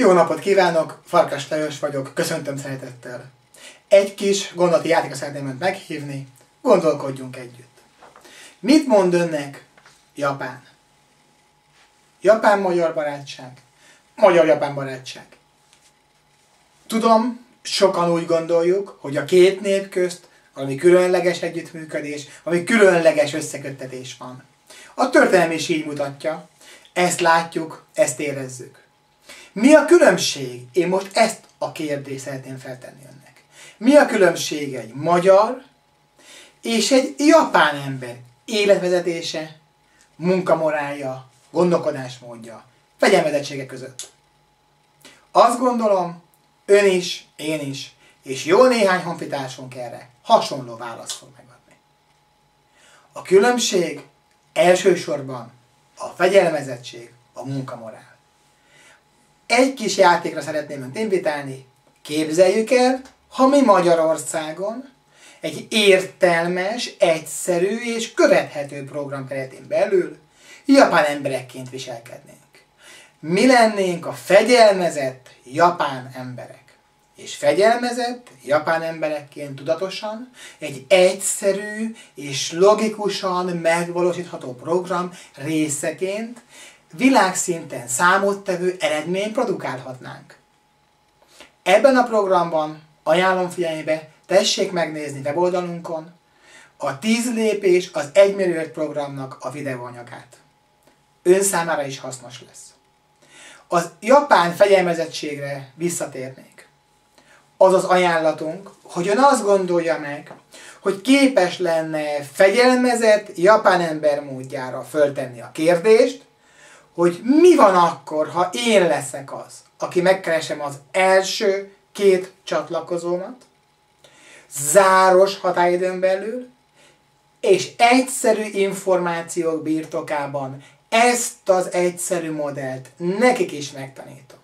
Jó napot kívánok, Farkas Lajos vagyok, köszöntöm szeretettel. Egy kis gondolati játékra szeretném önt meghívni, gondolkodjunk együtt. Mit mond önnek Japán? Japán-magyar barátság, magyar-japán barátság. Tudom, sokan úgy gondoljuk, hogy a két nép közt valami különleges együttműködés, valami különleges összeköttetés van. A történelem is így mutatja, ezt látjuk, ezt érezzük. Mi a különbség? Én most ezt a kérdést szeretném feltenni önnek. Mi a különbség egy magyar és egy japán ember életvezetése, munkamorálja, gondolkodásmódja, fegyelmezettsége között? Azt gondolom, ön is, én is, és jó néhány honfitársunk erre hasonló választ fog megadni. A különbség elsősorban a fegyelmezettség, a munkamorál. Egy kis játékra szeretném önt invitálni. Képzeljük el, ha mi Magyarországon egy értelmes, egyszerű és követhető program keretén belül japán emberekként viselkednénk. Mi lennénk a fegyelmezett japán emberek. És fegyelmezett japán emberekként tudatosan egy egyszerű és logikusan megvalósítható program részeként világszinten számottevő eredményt produkálhatnánk. Ebben a programban ajánlom figyelmébe, tessék megnézni weboldalunkon a 10 lépés az 1 milliárd programnak a videóanyagát. Ön számára is hasznos lesz. Az japán fegyelmezettségre visszatérnék. Az az ajánlatunk, hogy ön azt gondolja meg, hogy képes lenne fegyelmezett japán ember módjára föltenni a kérdést, hogy mi van akkor, ha én leszek az, aki megkeresem az első 2 csatlakozómat, záros határidőn belül, és egyszerű információk birtokában ezt az egyszerű modellt nekik is megtanítom.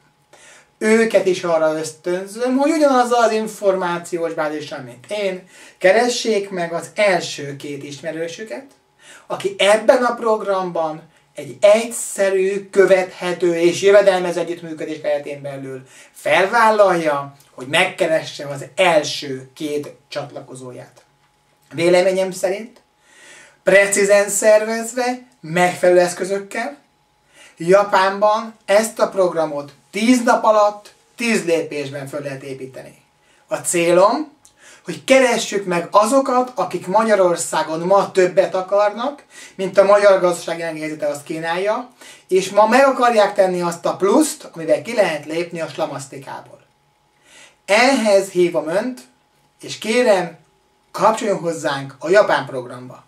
Őket is arra ösztönzöm, hogy ugyanazzal az információs bázissal, mint én, keressék meg az első 2 ismerősüket, aki ebben a programban egy egyszerű, követhető és jövedelmező együttműködés keretén belül felvállalja, hogy megkeresse az első 2 csatlakozóját. Véleményem szerint, precízen szervezve, megfelelő eszközökkel, Japánban ezt a programot 10 nap alatt, 10 lépésben föl lehet építeni. A célom, hogy keressük meg azokat, akik Magyarországon ma többet akarnak, mint a magyar gazdasági helyzete azt kínálja, és ma meg akarják tenni azt a pluszt, amivel ki lehet lépni a slamasztikából. Ehhez hívom önt, és kérem, kapcsoljon hozzánk a japán programba.